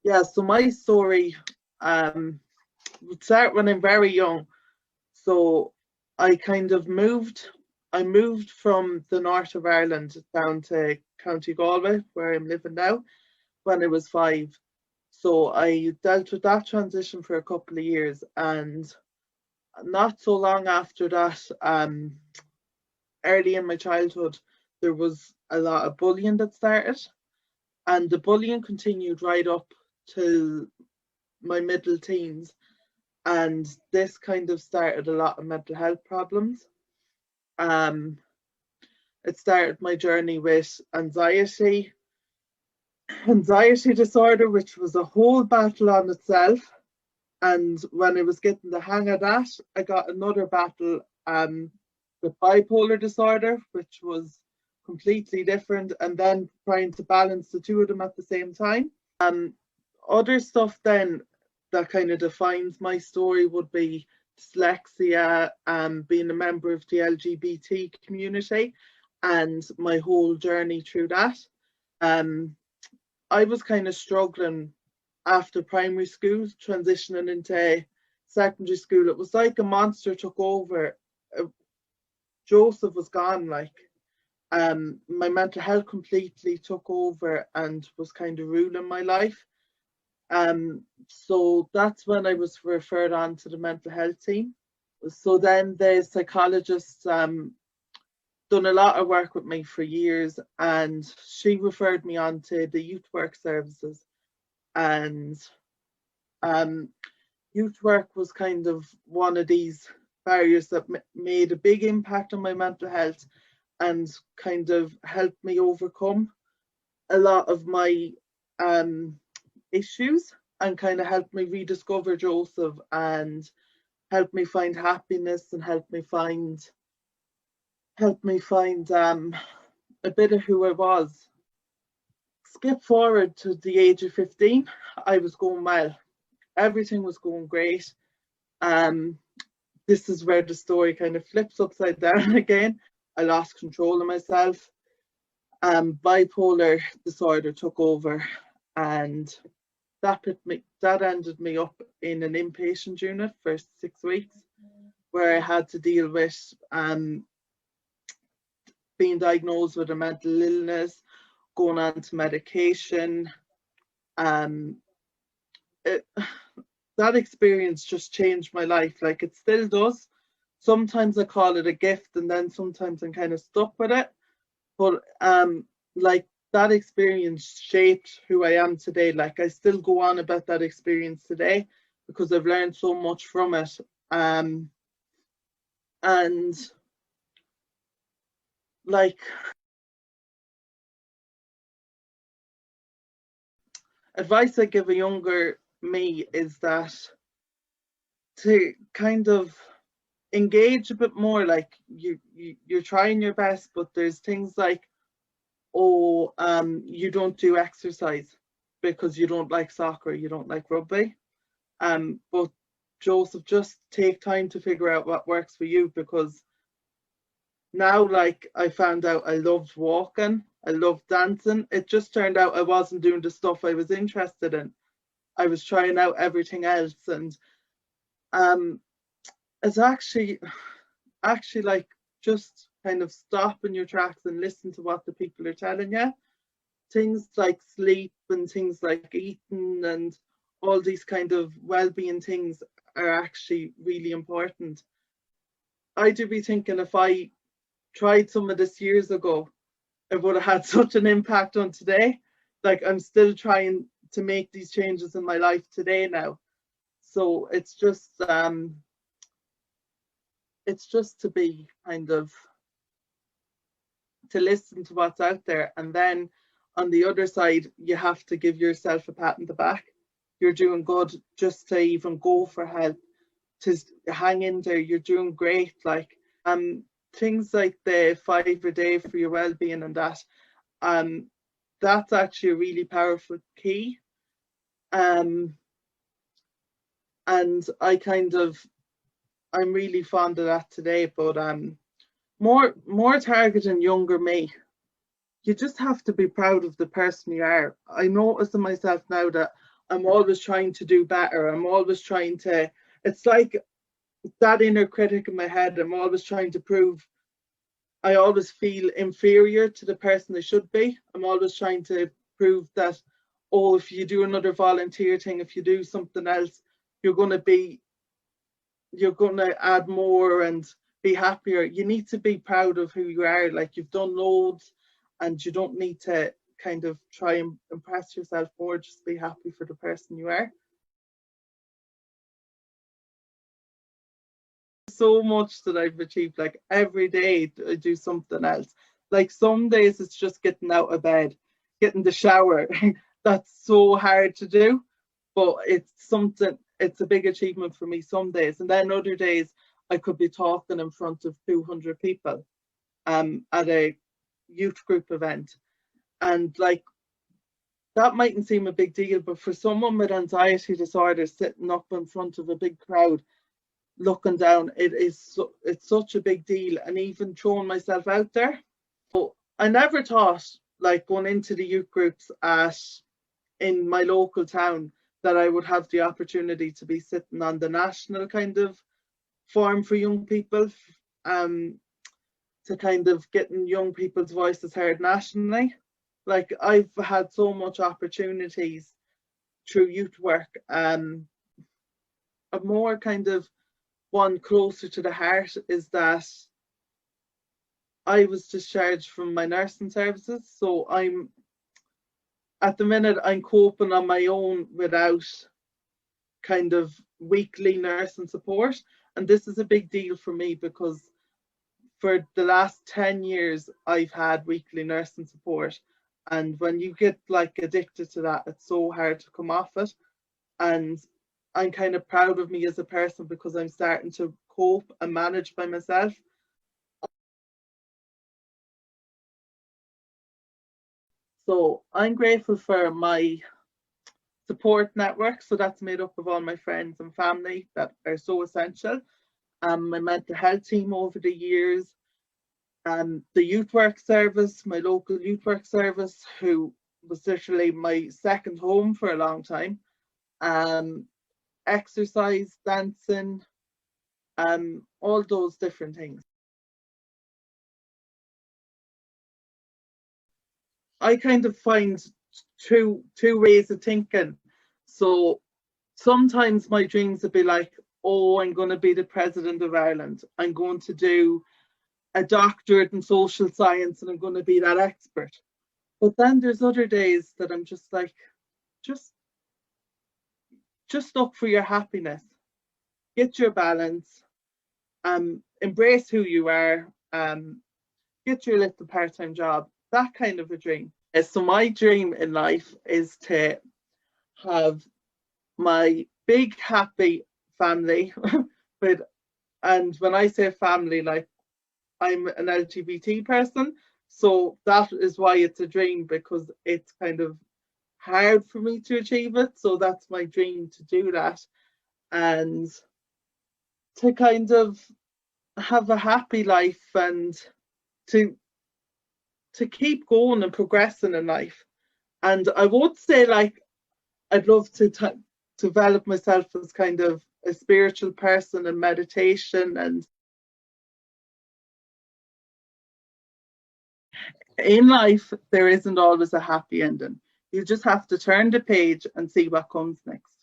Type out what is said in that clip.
Yeah, so my story would start when I'm very young. So I kind of I moved from the north of Ireland down to County Galway, where I'm living now, when I was 5. So I dealt with that transition for a couple of years, and not so long after that, early in my childhood, there was a lot of bullying that started, and the bullying continued right up till my middle teens. And this kind of started a lot of mental health problems. Um, it started my journey with anxiety disorder, which was a whole battle on itself. And when I was getting the hang of that, I got another battle with bipolar disorder, which was completely different, and then trying to balance the two of them at the same time. Other stuff then that kind of defines my story would be dyslexia, being a member of the LGBT community, and my whole journey through that. I was kind of struggling after primary school, transitioning into secondary school. It was like a monster took over. Joseph was gone, like my mental health completely took over and was kind of ruling my life. So that's when I was referred on to the mental health team. So then the psychologist done a lot of work with me for years, and she referred me on to the youth work services. And youth work was kind of one of these barriers that made a big impact on my mental health and kind of helped me overcome a lot of my issues, and kind of helped me rediscover Joseph and helped me find happiness and helped me find a bit of who I was. Skip forward to the age of 15, I was going well. Everything was going great. This is where the story kind of flips upside down again. I lost control of myself. Bipolar disorder took over, and that ended me up in an inpatient unit for 6 weeks, where I had to deal with being diagnosed with a mental illness, going on to medication. That experience just changed my life. Like, it still does. Sometimes I call it a gift, and then sometimes I'm kind of stuck with it. But like, that experience shaped who I am today. Like, I still go on about that experience today because I've learned so much from it. And like, advice I give a younger me is that to kind of engage a bit more. Like, you're trying your best, but there's things like, you don't do exercise because you don't like soccer, you don't like rugby. But Joseph, just take time to figure out what works for you, because now, like, I found out I loved walking, I loved dancing. It just turned out I wasn't doing the stuff I was interested in. I was trying out everything else, and it's actually like, just kind of stop in your tracks and listen to what the people are telling you. Things like sleep and things like eating and all these kind of well-being things are actually really important. I do be thinking, if I tried some of this years ago, it would have had such an impact on today. Like, I'm still trying to make these changes in my life today now. So it's just to be kind of, to listen to what's out there. And then on the other side, you have to give yourself a pat on the back. You're doing good just to even go for help, to hang in there. You're doing great. Like, things like the 5 a day for your well-being and that, that's actually a really powerful key. And I'm really fond of that today. But more targeting younger me. You just have to be proud of the person you are. I notice in myself now that I'm always trying to do better. I'm always trying to, it's like that inner critic in my head. I'm always trying to prove, I always feel inferior to the person I should be. I'm always trying to prove that, oh, if you do another volunteer thing, if you do something else, you're going to add more and be happier. You need to be proud of who you are. Like, you've done loads, and you don't need to kind of try and impress yourself more. Just be happy for the person you are. So much that I've achieved. Like, every day I do something else. Like, some days it's just getting out of bed, getting the shower. That's so hard to do, but it's a big achievement for me some days. And then other days I could be talking in front of 200 people at a youth group event. And like, that mightn't seem a big deal, but for someone with anxiety disorder, sitting up in front of a big crowd looking down, it's such a big deal. And even throwing myself out there. So I never thought, like, going into the youth groups in my local town, that I would have the opportunity to be sitting on the national kind of forum for young people, to kind of getting young people's voices heard nationally. Like, I've had so much opportunities through youth work. A more kind of one closer to the heart is that I was discharged from my nursing services. So at the minute, I'm coping on my own without kind of weekly nursing support. And this is a big deal for me, because for the last 10 years, I've had weekly nursing support. And when you get like addicted to that, it's so hard to come off it. And I'm kind of proud of me as a person, because I'm starting to cope and manage by myself. So I'm grateful for my support network. So that's made up of all my friends and family that are so essential. My mental health team over the years, the youth work service, my local youth work service, who was literally my second home for a long time. Exercise, dancing, all those different things. I kind of find two ways of thinking. So sometimes my dreams would be like, oh, I'm going to be the president of Ireland. I'm going to do a doctorate in social science, and I'm going to be that expert. But then there's other days that I'm just like, just look for your happiness, get your balance, embrace who you are, get your little part-time job, that kind of a dream. So my dream in life is to have my big happy family and when I say family, like, I'm an LGBT person, so that is why it's a dream, because it's kind of hard for me to achieve it. So that's my dream, to do that, and to kind of have a happy life, and to keep going and progressing in life. And I would say, like, I'd love to develop myself as kind of a spiritual person and meditation. And in life, there isn't always a happy ending. You just have to turn the page and see what comes next.